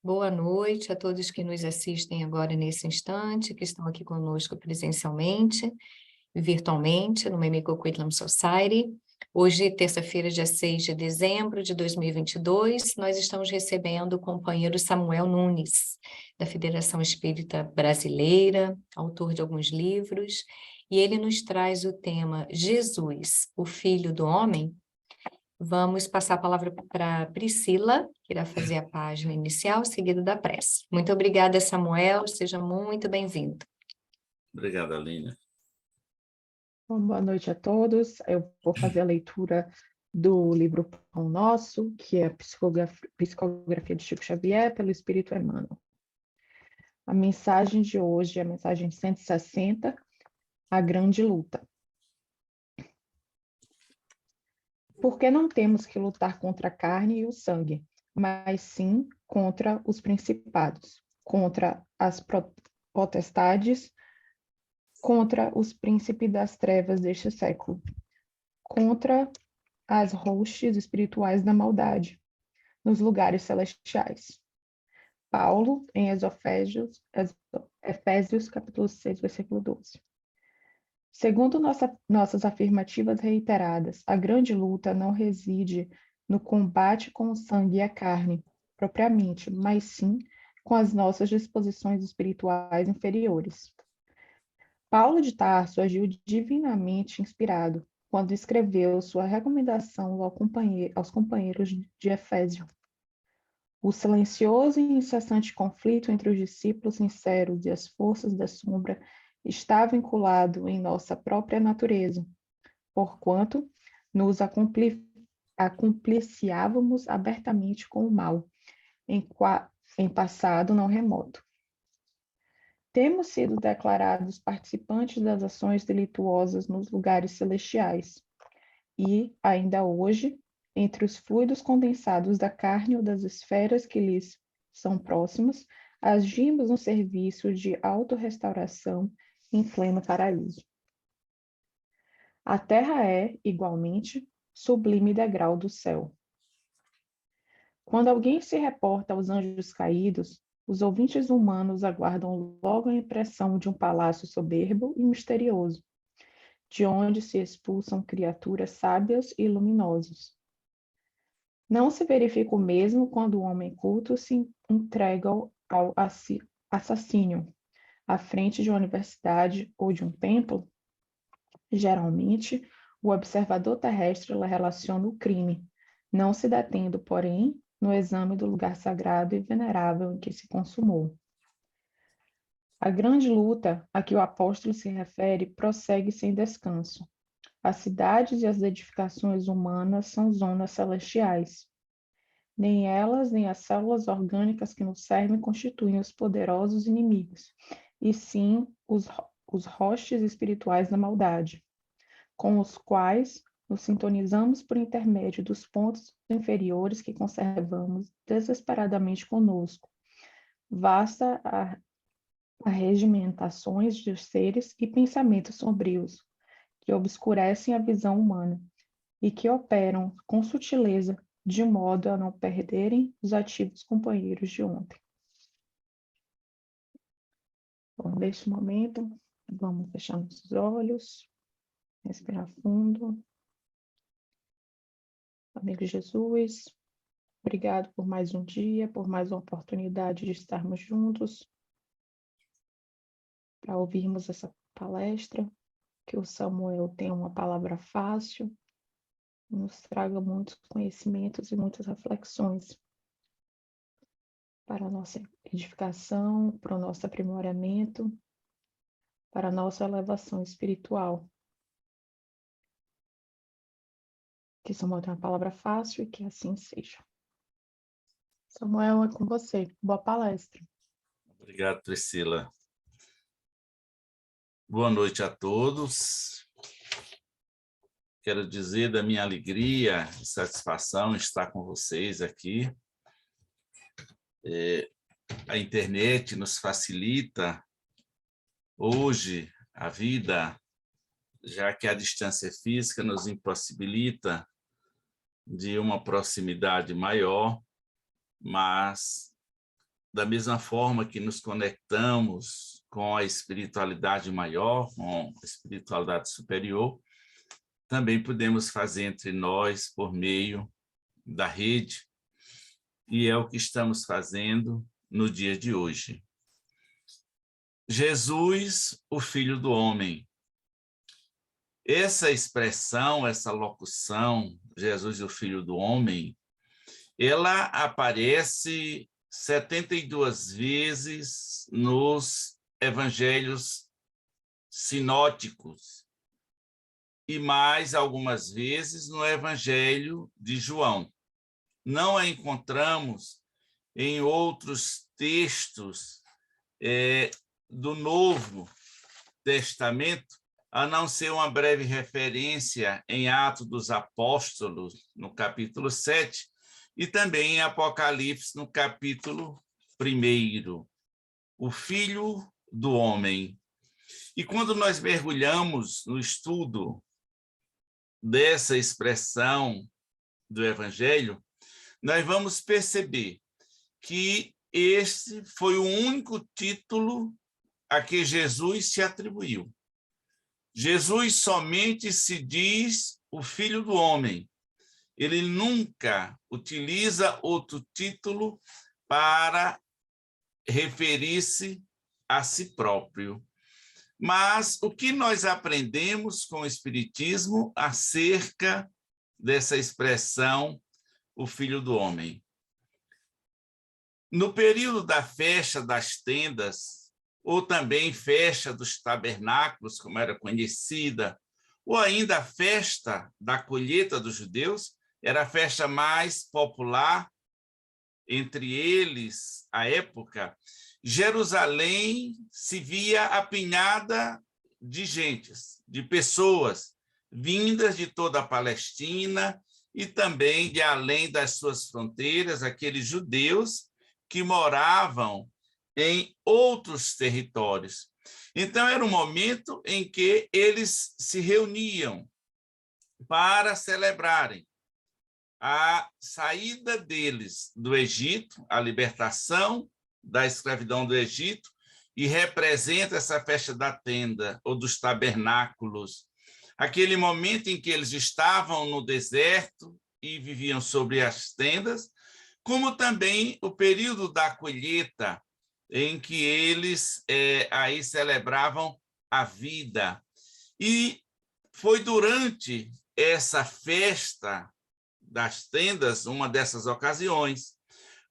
Boa noite a todos que nos assistem agora nesse instante, que estão aqui conosco presencialmente e virtualmente no Mimico Quitlam Society. Hoje, terça-feira, dia 6 de dezembro de 2022, nós estamos recebendo o companheiro Samuel Nunes, da Federação Espírita Brasileira, autor de alguns livros, e ele nos traz o tema Jesus, o Filho do Homem. Vamos passar a palavra para Priscila, que irá fazer a página inicial, seguida da prece. Muito obrigada, Samuel, seja muito bem-vindo. Obrigado, Aline. Bom, boa noite a todos. Eu vou fazer a leitura do livro Pão Nosso, que é a psicografia de Chico Xavier, pelo Espírito Emmanuel. A mensagem de hoje é a mensagem 160, a grande luta. Porque não temos que lutar contra a carne e o sangue, mas sim contra os principados, contra as potestades, contra os príncipes das trevas deste século, contra as hostes espirituais da maldade, nos lugares celestiais. Paulo, em Efésios capítulo 6, versículo 12. Segundo nossas afirmativas reiteradas, a grande luta não reside no combate com o sangue e a carne, propriamente, mas sim com as nossas disposições espirituais inferiores. Paulo de Tarso agiu divinamente inspirado quando escreveu sua recomendação aos companheiros de Efésio. O silencioso e incessante conflito entre os discípulos sinceros e as forças da sombra está vinculado em nossa própria natureza, porquanto nos acompliciávamos abertamente com o mal, em passado não remoto. Temos sido declarados participantes das ações delituosas nos lugares celestiais, e, ainda hoje, entre os fluidos condensados da carne ou das esferas que lhes são próximos, agimos no serviço de autorrestauração em pleno paraíso. A terra é, igualmente, sublime degrau do céu. Quando alguém se reporta aos anjos caídos, os ouvintes humanos aguardam logo a impressão de um palácio soberbo e misterioso, de onde se expulsam criaturas sábias e luminosas. Não se verifica o mesmo quando o homem culto se entrega ao assassínio, à frente de uma universidade ou de um templo. Geralmente, o observador terrestre relaciona o crime, não se detendo, porém, no exame do lugar sagrado e venerável em que se consumou. A grande luta a que o apóstolo se refere prossegue sem descanso. As cidades e as edificações humanas são zonas celestiais. Nem elas, nem as células orgânicas que nos servem constituem os poderosos inimigos, e sim os hostes espirituais da maldade, com os quais nos sintonizamos por intermédio dos pontos inferiores que conservamos desesperadamente conosco. Vasta a regimentações de seres e pensamentos sombrios, que obscurecem a visão humana e que operam com sutileza de modo a não perderem os ativos companheiros de ontem. Bom, neste momento, vamos fechar nossos olhos, respirar fundo. Amigo Jesus, obrigado por mais um dia, por mais uma oportunidade de estarmos juntos, para ouvirmos essa palestra, que o Samuel tenha uma palavra fácil, nos traga muitos conhecimentos e muitas reflexões para a nossa edificação, para o nosso aprimoramento, para a nossa elevação espiritual. Que Samuel tenha uma palavra fácil e que assim seja. Samuel, é com você. Boa palestra. Obrigado, Priscila. Boa noite a todos. Quero dizer da minha alegria e satisfação estar com vocês aqui. A internet nos facilita hoje a vida, já que a distância física nos impossibilita de uma proximidade maior, mas da mesma forma que nos conectamos com a espiritualidade maior, com a espiritualidade superior, também podemos fazer entre nós por meio da rede, e é o que estamos fazendo no dia de hoje. Jesus, o Filho do Homem. Essa expressão, essa locução, Jesus, o Filho do Homem, ela aparece 72 vezes nos evangelhos sinóticos e mais algumas vezes no Evangelho de João. Não a encontramos em outros textos do Novo Testamento, a não ser uma breve referência em Atos dos Apóstolos, no capítulo 7, e também em Apocalipse, no capítulo 1, o Filho do Homem. E quando nós mergulhamos no estudo dessa expressão do Evangelho, nós vamos perceber que este foi o único título a que Jesus se atribuiu. Jesus somente se diz o Filho do Homem. Ele nunca utiliza outro título para referir-se a si próprio. Mas o que nós aprendemos com o Espiritismo acerca dessa expressão, o Filho do Homem? No período da festa das tendas, ou também festa dos tabernáculos, como era conhecida, ou ainda a festa da colheita dos judeus, era a festa mais popular entre eles, à época, Jerusalém se via apinhada de gentes, de pessoas vindas de toda a Palestina e também de além das suas fronteiras, aqueles judeus que moravam em outros territórios. Então, era um momento em que eles se reuniam para celebrarem a saída deles do Egito, a libertação da escravidão do Egito, e representa essa festa da tenda ou dos tabernáculos, aquele momento em que eles estavam no deserto e viviam sobre as tendas, como também o período da colheita, em que eles aí celebravam a vida. E foi durante essa festa das tendas, uma dessas ocasiões,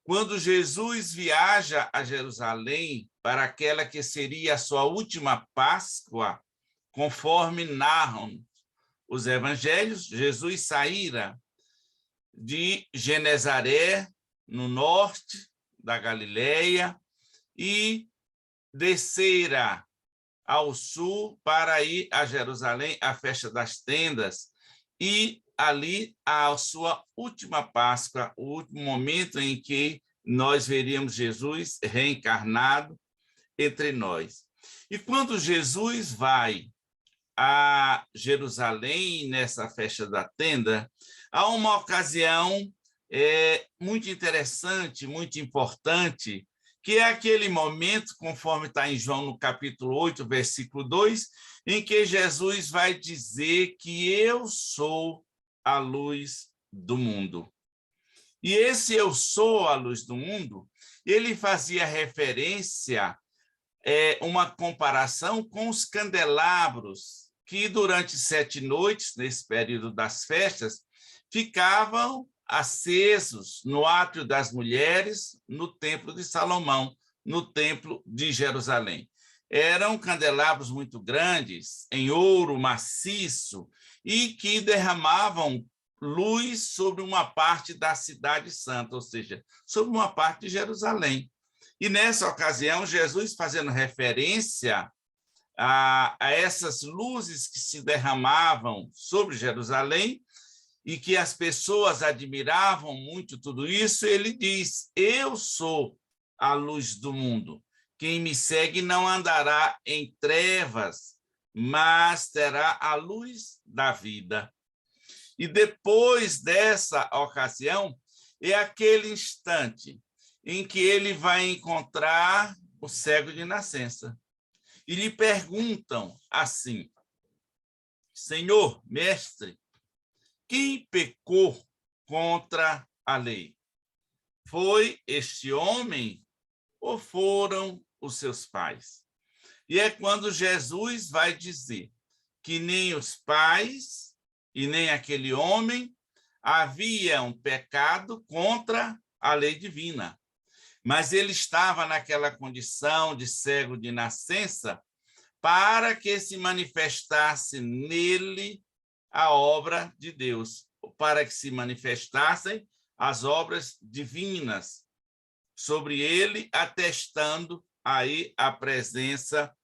quando Jesus viaja a Jerusalém para aquela que seria a sua última Páscoa, conforme narram os evangelhos, Jesus saíra de Genezaré, no norte da Galileia, e descera ao sul para ir a Jerusalém, à festa das tendas, e ali a sua última Páscoa, o último momento em que nós veríamos Jesus reencarnado entre nós. E quando Jesus vai a Jerusalém, nessa festa da tenda, há uma ocasião muito interessante, muito importante, que é aquele momento, conforme está em João no capítulo 8, versículo 2, em que Jesus vai dizer que eu sou a luz do mundo. E esse eu sou a luz do mundo, ele fazia referência, uma comparação com os candelabros que durante 7 noites, nesse período das festas, ficavam acesos no átrio das mulheres, no Templo de Salomão, no Templo de Jerusalém. Eram candelabros muito grandes, em ouro maciço, e que derramavam luz sobre uma parte da cidade santa, ou seja, sobre uma parte de Jerusalém. E nessa ocasião, Jesus, fazendo referência a essas luzes que se derramavam sobre Jerusalém, e que as pessoas admiravam muito tudo isso, ele diz, eu sou a luz do mundo. Quem me segue não andará em trevas, mas terá a luz da vida. E depois dessa ocasião, é aquele instante em que ele vai encontrar o cego de nascença. E lhe perguntam assim: Senhor, mestre, quem pecou contra a lei? Foi este homem ou foram os seus pais? E é quando Jesus vai dizer que nem os pais e nem aquele homem haviam pecado contra a lei divina. Mas ele estava naquela condição de cego de nascença para que se manifestasse nele a obra de Deus, para que se manifestassem as obras divinas sobre ele, atestando aí a presença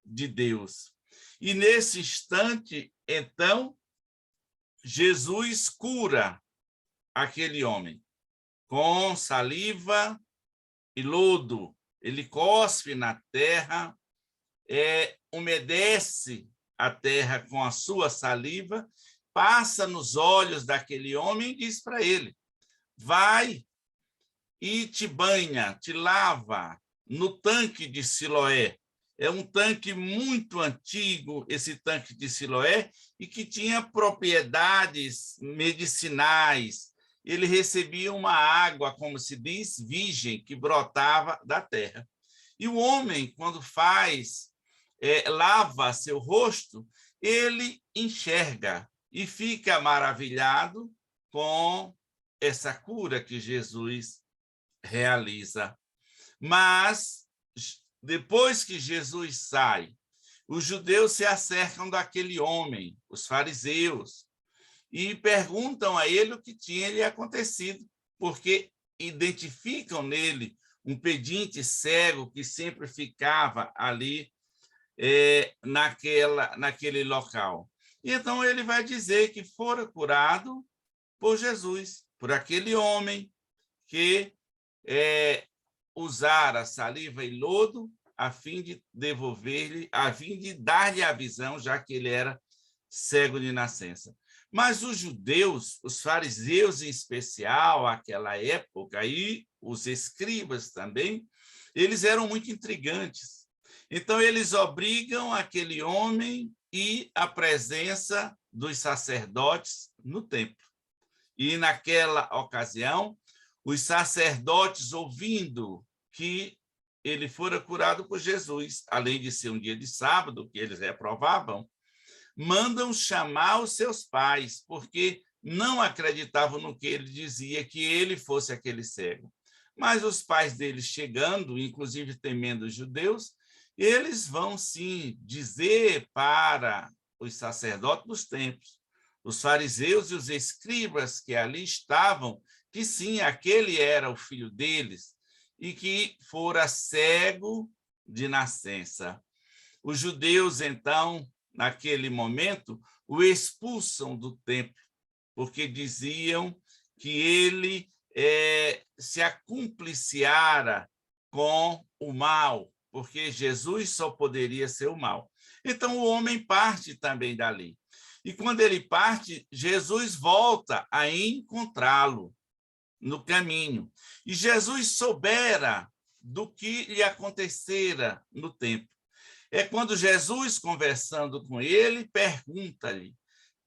de Deus. E nesse instante, então, Jesus cura aquele homem com saliva e lodo. Ele cospe na terra, umedece a terra com a sua saliva, passa nos olhos daquele homem e diz para ele: vai e te banha, te lava no tanque de Siloé. É um tanque muito antigo, esse tanque de Siloé, e que tinha propriedades medicinais. Ele recebia uma água, como se diz, virgem, que brotava da terra. E o homem, quando lava seu rosto, ele enxerga e fica maravilhado com essa cura que Jesus realiza. Mas, depois que Jesus sai, os judeus se acercam daquele homem, os fariseus, e perguntam a ele o que tinha lhe acontecido, porque identificam nele um pedinte cego que sempre ficava ali naquele local. E então ele vai dizer que fora curado por Jesus, por aquele homem que usara saliva e lodo a fim de devolver-lhe, a fim de dar-lhe a visão, já que ele era cego de nascença. Mas os judeus, os fariseus em especial, àquela época, e os escribas também, eles eram muito intrigantes. Então, eles obrigam aquele homem a ir à presença dos sacerdotes no templo. E, naquela ocasião, os sacerdotes, ouvindo que ele fora curado por Jesus, além de ser um dia de sábado, que eles reprovavam, mandam chamar os seus pais, porque não acreditavam no que ele dizia, que ele fosse aquele cego. Mas os pais dele chegando, inclusive temendo os judeus, eles vão sim dizer para os sacerdotes dos templos, os fariseus e os escribas que ali estavam, que sim, aquele era o filho deles e que fora cego de nascença. Os judeus, então, naquele momento, o expulsam do templo, porque diziam que ele se acumpliciara com o mal, porque Jesus só poderia ser o mal. Então, o homem parte também dali. E quando ele parte, Jesus volta a encontrá-lo no caminho. E Jesus soubera do que lhe acontecera no templo. É quando Jesus, conversando com ele, pergunta-lhe: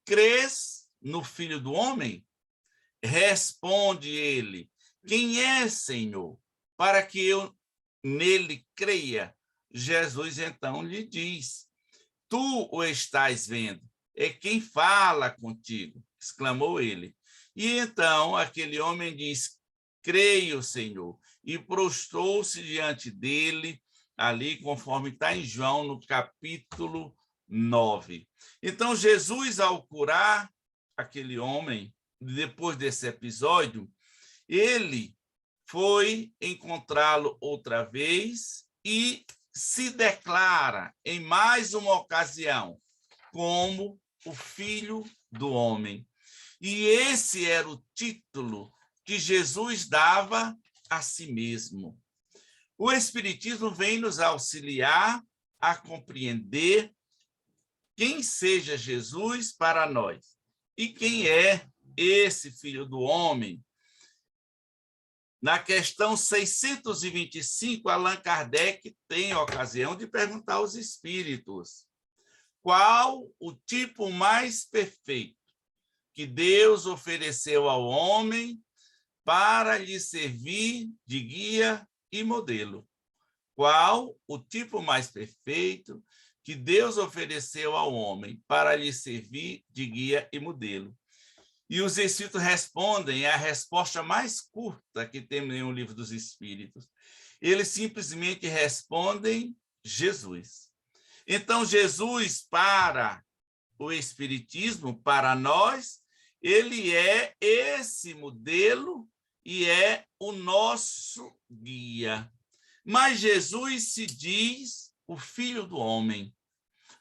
crês no Filho do Homem? Responde ele: quem é, Senhor, para que eu nele creia? Jesus então lhe diz: tu o estás vendo, é quem fala contigo, exclamou ele. E então aquele homem diz: creio, Senhor, e prostrou-se diante dele, ali conforme está em João, no capítulo 9. Então Jesus, ao curar aquele homem, depois desse episódio, ele foi encontrá-lo outra vez e se declara em mais uma ocasião como o Filho do Homem. E esse era o título que Jesus dava a si mesmo. O Espiritismo vem nos auxiliar a compreender quem seja Jesus para nós e quem é esse Filho do Homem, Na questão 625, Allan Kardec tem a ocasião de perguntar aos espíritos qual o tipo mais perfeito que Deus ofereceu ao homem para lhe servir de guia e modelo. Qual o tipo mais perfeito que Deus ofereceu ao homem para lhe servir de guia e modelo? E os Espíritos respondem, é a resposta mais curta que temos em um livro dos Espíritos. Eles simplesmente respondem Jesus. Então, Jesus, para o Espiritismo, para nós, ele é esse modelo e é o nosso guia. Mas Jesus se diz o Filho do Homem.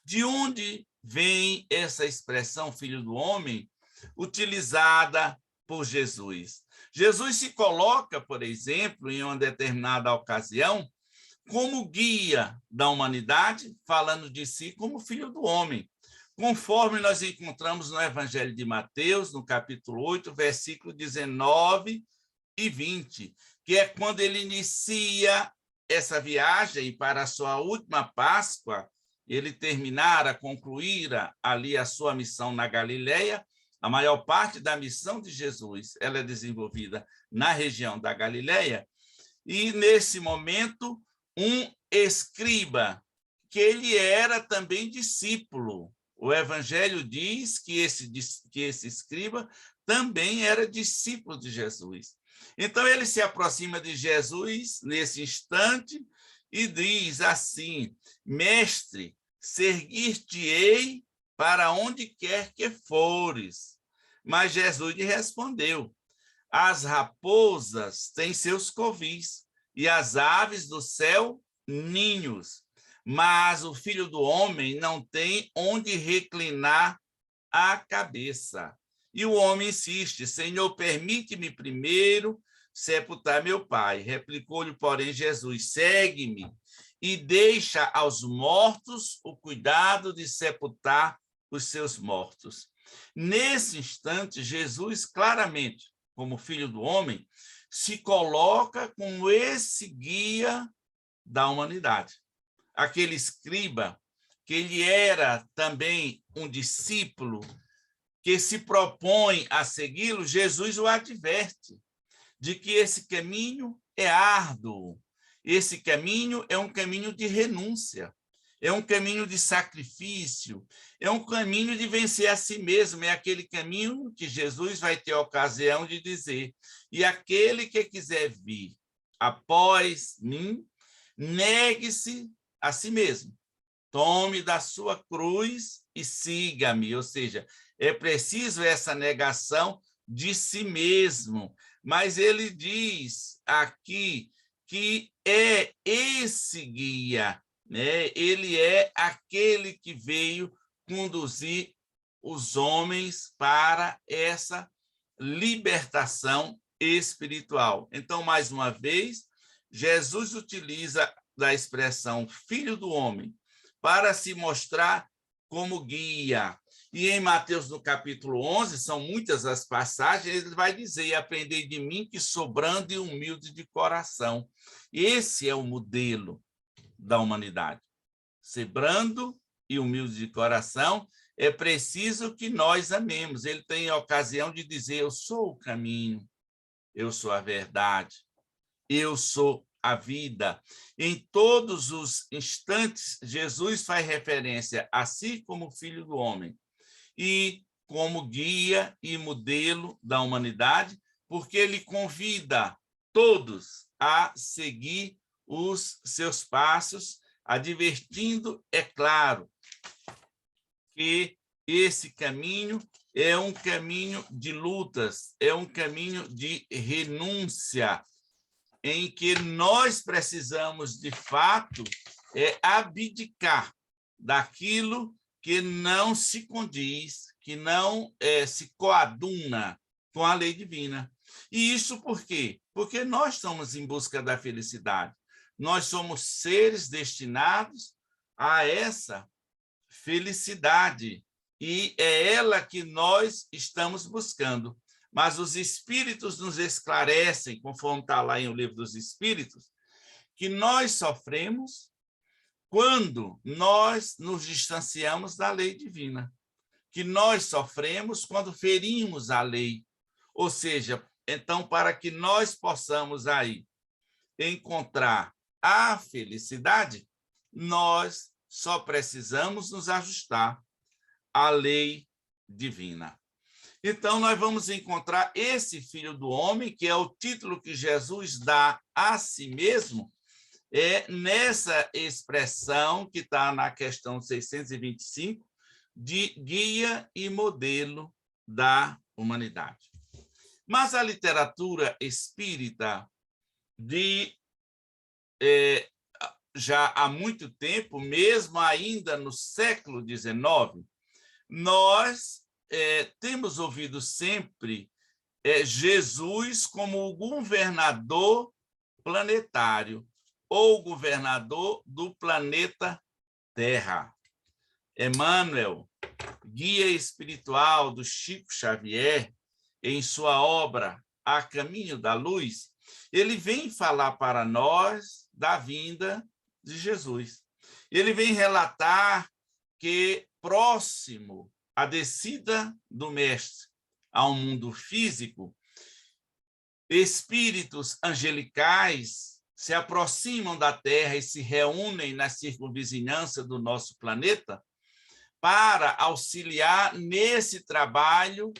De onde vem essa expressão Filho do Homem, utilizada por Jesus? Jesus se coloca, por exemplo, em uma determinada ocasião, como guia da humanidade, falando de si como Filho do Homem, conforme nós encontramos no Evangelho de Mateus, no capítulo 8, versículo 19 e 20, que é quando ele inicia essa viagem para a sua última Páscoa, ele terminara, concluíra ali a sua missão na Galileia. A maior parte da missão de Jesus, ela é desenvolvida na região da Galileia, e nesse momento, um escriba, que ele era também discípulo. O Evangelho diz que esse escriba também era discípulo de Jesus. Então, ele se aproxima de Jesus nesse instante e diz assim: Mestre, seguir-te-ei para onde quer que fores. Mas Jesus lhe respondeu: as raposas têm seus covis e as aves do céu ninhos, mas o Filho do Homem não tem onde reclinar a cabeça. E o homem insiste: Senhor, permite-me primeiro sepultar meu pai. Replicou-lhe, porém, Jesus: segue-me e deixa aos mortos o cuidado de sepultar os seus mortos. Nesse instante, Jesus claramente, como Filho do Homem, se coloca como esse guia da humanidade. Aquele escriba, que ele era também um discípulo, que se propõe a segui-lo, Jesus o adverte de que esse caminho é árduo, esse caminho é um caminho de renúncia, é um caminho de sacrifício, é um caminho de vencer a si mesmo, é aquele caminho que Jesus vai ter a ocasião de dizer: e aquele que quiser vir após mim, negue-se a si mesmo, tome da sua cruz e siga-me. Ou seja, é preciso essa negação de si mesmo. Mas ele diz aqui que é esse guia, né? Ele é aquele que veio conduzir os homens para essa libertação espiritual. Então, mais uma vez, Jesus utiliza da expressão Filho do Homem para se mostrar como guia. E em Mateus, no capítulo 11, são muitas as passagens, ele vai dizer: aprendei de mim que sou brando e humilde de coração. Esse é o modelo da humanidade. Ser brando e humilde de coração, é preciso que nós amemos. Ele tem a ocasião de dizer: eu sou o caminho, eu sou a verdade, eu sou a vida. Em todos os instantes, Jesus faz referência a si como Filho do Homem e como guia e modelo da humanidade, porque ele convida todos a seguir os seus passos, advertindo, é claro, que esse caminho é um caminho de lutas, é um caminho de renúncia, em que nós precisamos, de fato, abdicar daquilo que não se condiz, que não se coaduna com a lei divina. E isso por quê? Porque nós estamos em busca da felicidade. Nós somos seres destinados a essa felicidade, e é ela que nós estamos buscando. mas os Espíritos nos esclarecem, conforme está lá em O Livro dos Espíritos, que nós sofremos quando nós nos distanciamos da lei divina, que nós sofremos quando ferimos a lei. Ou seja, então, para que nós possamos aí encontrar a felicidade, nós só precisamos nos ajustar à lei divina. Então, nós vamos encontrar esse Filho do Homem, que é o título que Jesus dá a si mesmo, nessa expressão que está na questão 625, de guia e modelo da humanidade. Mas a literatura espírita já há muito tempo, mesmo ainda no século XIX, nós temos ouvido sempre Jesus como o governador planetário, ou governador do planeta Terra. Emmanuel, guia espiritual do Chico Xavier, em sua obra A Caminho da Luz, ele vem falar para nós da vinda de Jesus. Ele vem relatar que, próximo à descida do Mestre ao mundo físico, espíritos angelicais se aproximam da Terra e se reúnem na circunvizinhança do nosso planeta para auxiliar nesse trabalho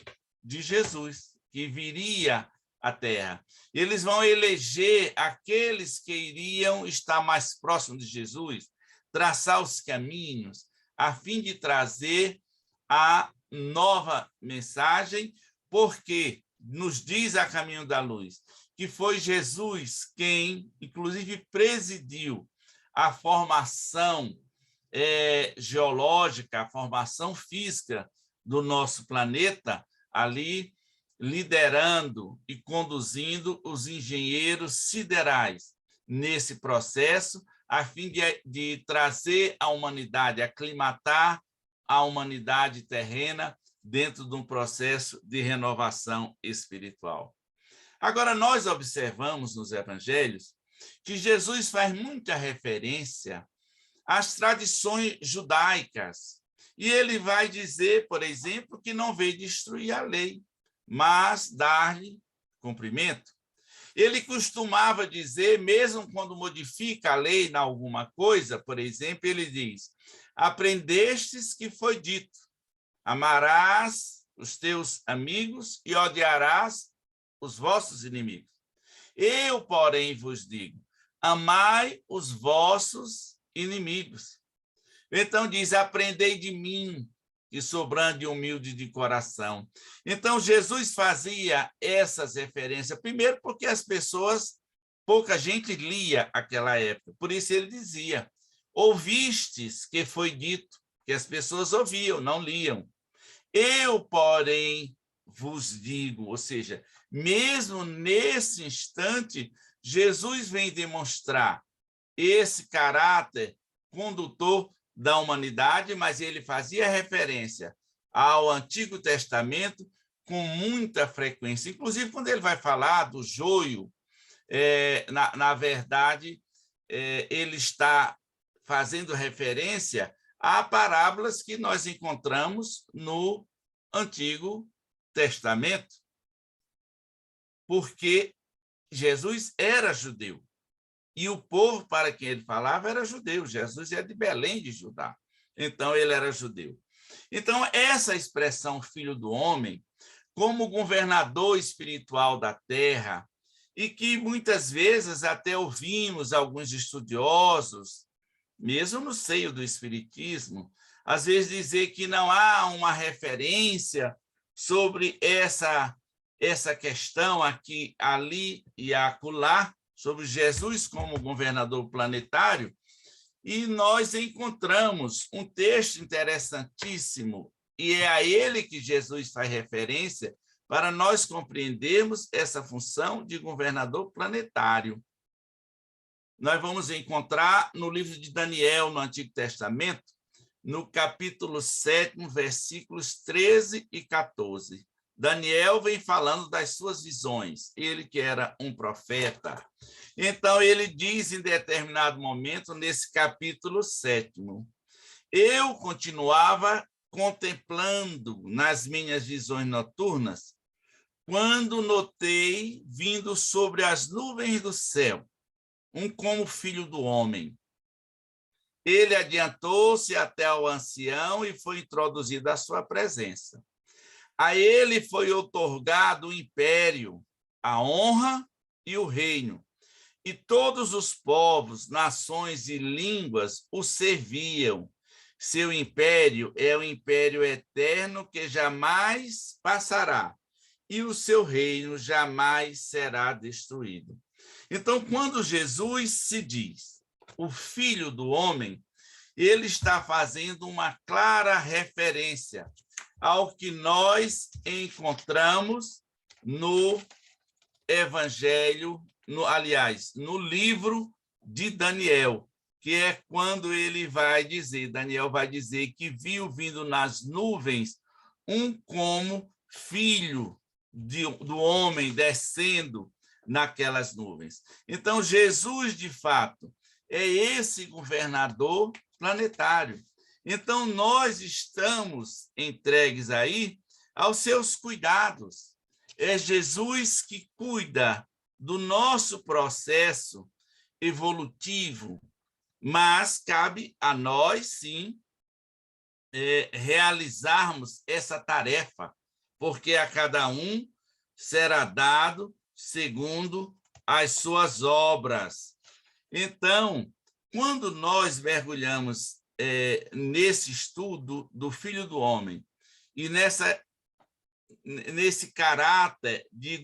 de Jesus, que viria à Terra. Eles vão eleger aqueles que iriam estar mais próximos de Jesus, traçar os caminhos, a fim de trazer a nova mensagem, porque nos diz A Caminho da Luz que foi Jesus quem, inclusive, presidiu a formação geológica, a formação física do nosso planeta, ali liderando e conduzindo os engenheiros siderais nesse processo, a fim de trazer a humanidade, aclimatar a humanidade terrena dentro de um processo de renovação espiritual. Agora, nós observamos nos evangelhos que Jesus faz muita referência às tradições judaicas. E ele vai dizer, por exemplo, que não veio destruir a lei, mas dar-lhe cumprimento. Ele costumava dizer, mesmo quando modifica a lei em alguma coisa, por exemplo, ele diz: aprendestes que foi dito, amarás os teus amigos e odiarás os vossos inimigos. Eu, porém, vos digo, amai os vossos inimigos. Então diz, aprendei de mim, que sou brando e humilde de coração. Então, Jesus fazia essas referências, primeiro porque as pessoas, pouca gente lia aquela época, por isso ele dizia, ouvistes que foi dito, que as pessoas ouviam, não liam. Eu, porém, vos digo, ou seja, mesmo nesse instante, Jesus vem demonstrar esse caráter condutor da humanidade, mas ele fazia referência ao Antigo Testamento com muita frequência. Inclusive, quando ele vai falar do joio, na verdade, ele está fazendo referência a parábolas que nós encontramos no Antigo Testamento, porque Jesus era judeu. E o povo para quem ele falava era judeu. Jesus é de Belém de Judá. Então, ele era judeu. Então, essa expressão filho do homem, como governador espiritual da terra, e que muitas vezes até ouvimos alguns estudiosos, mesmo no seio do espiritismo, às vezes dizer que não há uma referência sobre essa questão aqui, ali e acolá, sobre Jesus como governador planetário, e nós encontramos um texto interessantíssimo, e é a ele que Jesus faz referência para nós compreendermos essa função de governador planetário. Nós vamos encontrar no livro de Daniel, no Antigo Testamento, no capítulo 7, versículos 13 e 14. Daniel vem falando das suas visões, ele que era um profeta. Então, ele diz em determinado momento, nesse capítulo 7º, eu continuava contemplando nas minhas visões noturnas, quando notei, vindo sobre as nuvens do céu, um como filho do homem. Ele adiantou-se até o ancião e foi introduzido à sua presença. A ele foi outorgado o império, a honra e o reino. E todos os povos, nações e línguas o serviam. Seu império é o império eterno que jamais passará, e o seu reino jamais será destruído. Então, quando Jesus se diz o Filho do Homem, ele está fazendo uma clara referência ao que nós encontramos no Evangelho, no livro de Daniel, que é quando ele vai dizer, Daniel vai dizer que viu vindo nas nuvens um como filho do homem descendo naquelas nuvens. Então, Jesus, de fato, é esse governador planetário. Então, nós estamos entregues aí aos seus cuidados. É Jesus que cuida do nosso processo evolutivo, mas cabe a nós, sim, realizarmos essa tarefa, porque a cada um será dado segundo as suas obras. Então, quando nós mergulhamos nesse estudo do Filho do Homem e nesse caráter de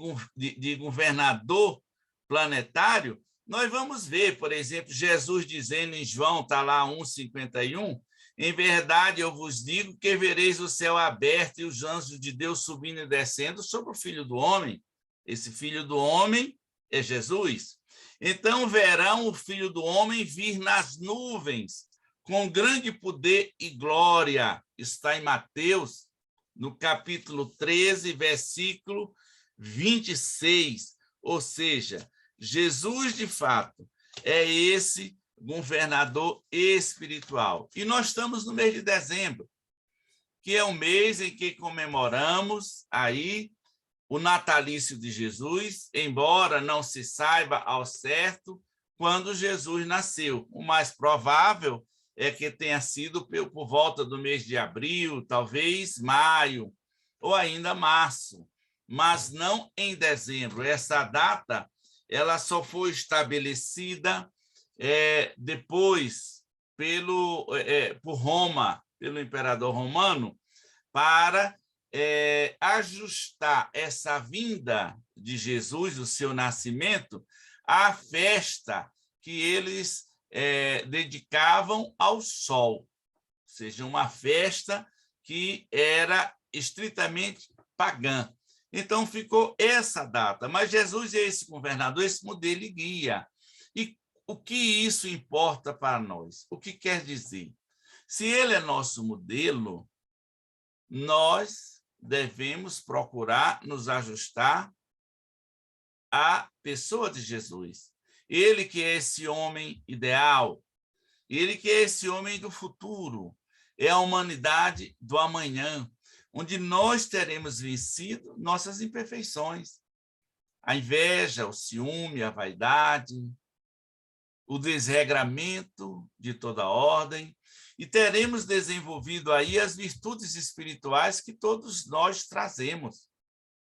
governador planetário, nós vamos ver, por exemplo, Jesus dizendo em João, está lá 1,51, em verdade eu vos digo que vereis o céu aberto e os anjos de Deus subindo e descendo sobre o Filho do Homem. Esse Filho do Homem é Jesus. Então verão o Filho do Homem vir nas nuvens, com grande poder e glória. Está em Mateus, no capítulo 13, versículo 26. Ou seja, Jesus, de fato, é esse governador espiritual. E nós estamos no mês de dezembro, que é o mês em que comemoramos aí o natalício de Jesus, embora não se saiba ao certo quando Jesus nasceu. O mais provável é que tenha sido por volta do mês de abril, talvez maio, ou ainda março, mas não em dezembro. Essa data ela só foi estabelecida depois por Roma, pelo imperador romano, para ajustar essa vinda de Jesus, o seu nascimento, à festa que eles dedicavam ao sol, ou seja, uma festa que era estritamente pagã. Então, ficou essa data. Mas Jesus é esse governador, esse modelo e guia. E o que isso importa para nós? O que quer dizer? Se ele é nosso modelo, nós devemos procurar nos ajustar à pessoa de Jesus. Ele que é esse homem ideal, ele que é esse homem do futuro, é a humanidade do amanhã, onde nós teremos vencido nossas imperfeições. A inveja, o ciúme, a vaidade, o desregramento de toda ordem, e teremos desenvolvido aí as virtudes espirituais que todos nós trazemos.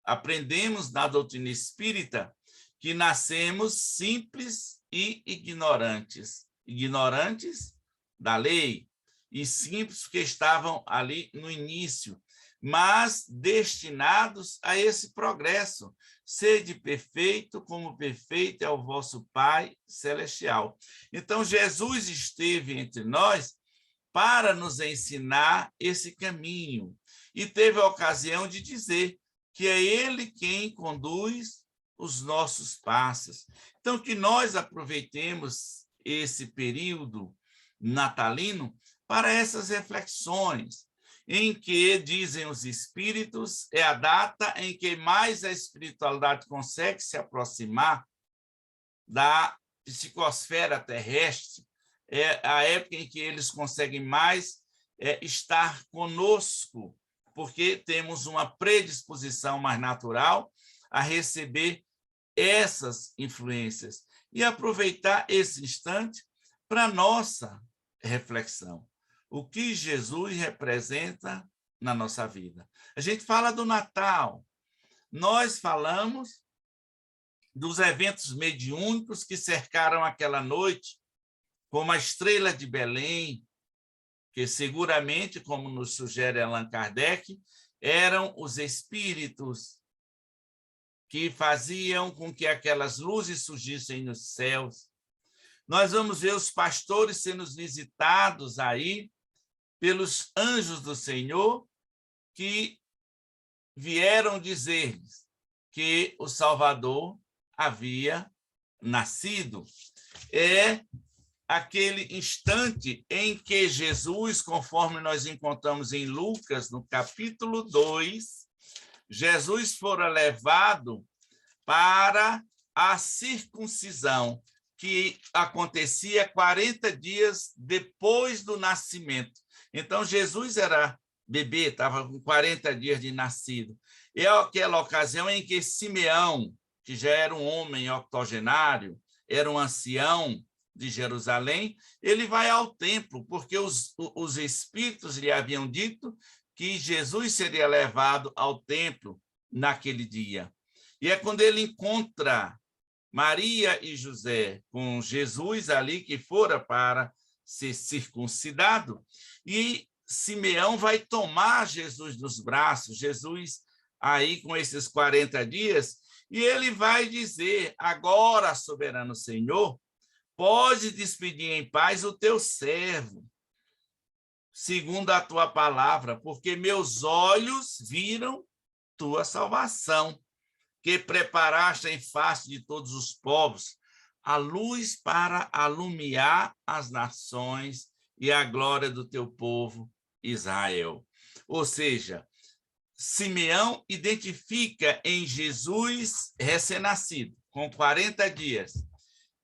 Aprendemos na doutrina espírita que nascemos simples e ignorantes. Ignorantes da lei e simples que estavam ali no início, mas destinados a esse progresso. Sede perfeito, como perfeito é o vosso Pai celestial. Então, Jesus esteve entre nós para nos ensinar esse caminho. E teve a ocasião de dizer que é Ele quem conduz os nossos passos. Então, que nós aproveitemos esse período natalino para essas reflexões. em que, dizem os espíritos, é a data em que mais a espiritualidade consegue se aproximar da psicosfera terrestre, é a época em que eles conseguem mais estar conosco, porque temos uma predisposição mais natural a receber essas influências e aproveitar esse instante para nossa reflexão. O que Jesus representa na nossa vida? A gente fala do Natal, nós falamos dos eventos mediúnicos que cercaram aquela noite, como a estrela de Belém, que seguramente, como nos sugere Allan Kardec, eram os espíritos que faziam com que aquelas luzes surgissem nos céus. Nós vamos ver os pastores sendo visitados aí pelos anjos do Senhor, que vieram dizer-lhes que o Salvador havia nascido. É aquele instante em que Jesus, conforme nós encontramos em Lucas, no capítulo 2, Jesus fora levado para a circuncisão, que acontecia 40 dias depois do nascimento. Então, Jesus era bebê, estava com 40 dias de nascido. É aquela ocasião em que Simeão, que já era um homem octogenário, era um ancião de Jerusalém, ele vai ao templo, porque os espíritos lhe haviam dito que Jesus seria levado ao templo naquele dia. E é quando ele encontra Maria e José com Jesus ali, que fora para ser circuncidado, e Simeão vai tomar Jesus nos braços, Jesus aí com esses 40 dias, e ele vai dizer: agora, soberano Senhor, pode despedir em paz o teu servo, segundo a tua palavra, porque meus olhos viram tua salvação, que preparaste em face de todos os povos, a luz para alumiar as nações e a glória do teu povo Israel. Ou seja, Simeão identifica em Jesus recém-nascido, com 40 dias,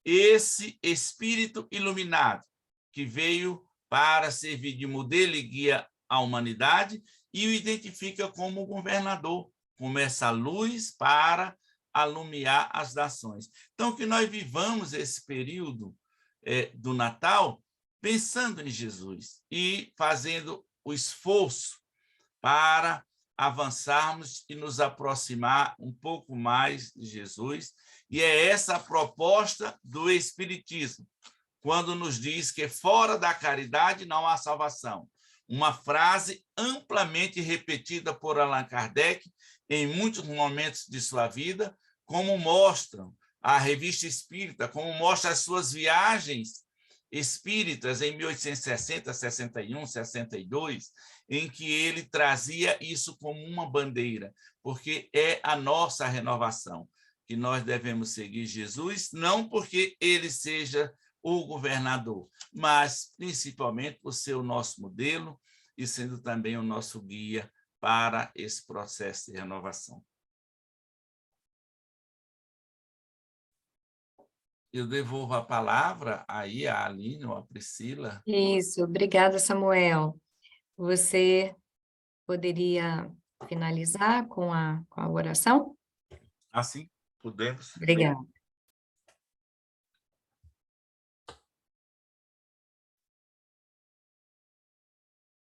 esse espírito iluminado que veio para servir de modelo e guia à humanidade e o identifica como governador, como essa luz para alumiar as nações. Então, que nós vivamos esse período do Natal pensando em Jesus e fazendo o esforço para avançarmos e nos aproximar um pouco mais de Jesus. E é essa a proposta do Espiritismo, quando nos diz que fora da caridade não há salvação. Uma frase amplamente repetida por Allan Kardec em muitos momentos de sua vida, como mostram a Revista Espírita, como mostra as suas viagens espíritas em 1860, 61, 62, em que ele trazia isso como uma bandeira, porque é a nossa renovação, que nós devemos seguir Jesus, não porque ele seja o governador, mas principalmente por ser o nosso modelo e sendo também o nosso guia para esse processo de renovação. Eu devolvo a palavra aí à Aline ou à Priscila. Isso, obrigada, Samuel. Você poderia finalizar com a oração? Assim podemos. Obrigada.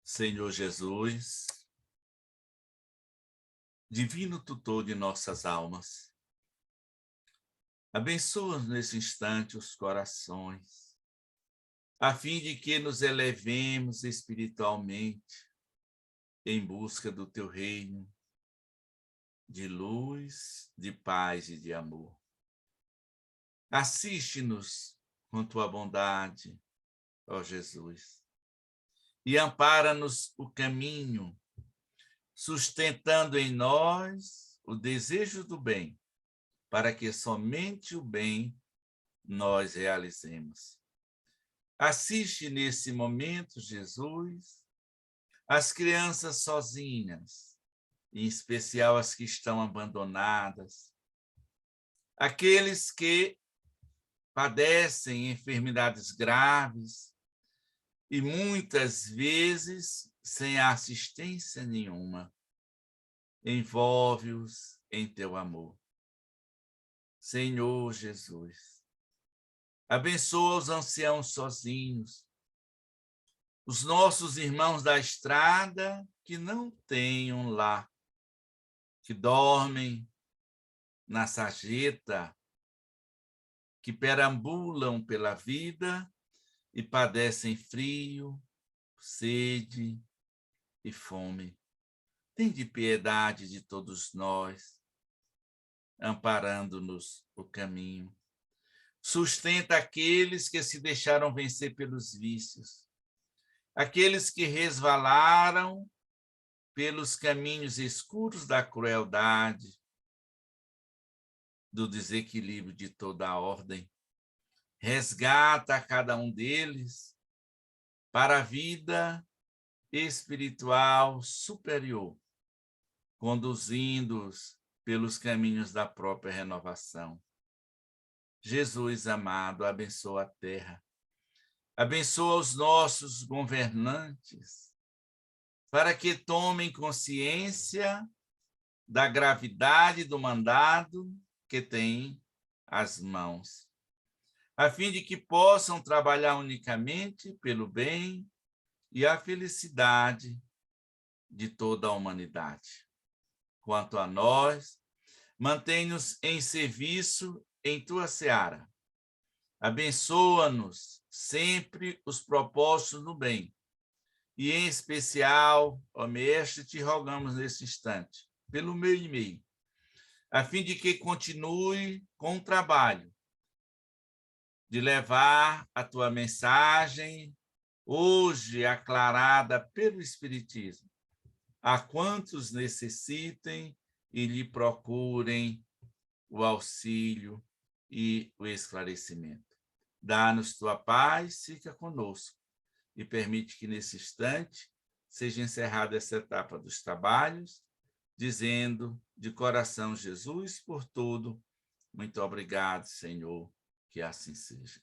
Senhor Jesus, divino tutor de nossas almas, abençoa nesse instante os corações, a fim de que nos elevemos espiritualmente em busca do teu reino de luz, de paz e de amor. Assiste-nos com tua bondade, ó Jesus, e ampara-nos o caminho, sustentando em nós o desejo do bem, para que somente o bem nós realizemos. Assiste nesse momento, Jesus, as crianças sozinhas, em especial as que estão abandonadas, aqueles que padecem enfermidades graves e muitas vezes sem assistência nenhuma. Envolve-os em teu amor. Senhor Jesus, abençoa os anciãos sozinhos, os nossos irmãos da estrada que não têm um lar, que dormem na sarjeta, que perambulam pela vida e padecem frio, sede e fome. Tende piedade de todos nós, amparando-nos o caminho. Sustenta aqueles que se deixaram vencer pelos vícios, aqueles que resvalaram pelos caminhos escuros da crueldade, do desequilíbrio de toda a ordem. Resgata cada um deles para a vida espiritual superior, conduzindo-os pelos caminhos da própria renovação. Jesus amado, abençoa a terra, abençoa os nossos governantes, para que tomem consciência da gravidade do mandado que têm as mãos, a fim de que possam trabalhar unicamente pelo bem e a felicidade de toda a humanidade. Quanto a nós, mantém-nos em serviço em tua seara. Abençoa-nos sempre os propósitos do bem. E, em especial, ó Mestre, te rogamos nesse instante, pelo meu e-mail, a fim de que continue com o trabalho de levar a tua mensagem, hoje aclarada pelo Espiritismo, a quantos necessitem e lhe procurem o auxílio e o esclarecimento. Dá-nos tua paz, fica conosco e permite que nesse instante seja encerrada essa etapa dos trabalhos, dizendo de coração, Jesus, por tudo, muito obrigado, Senhor, que assim seja.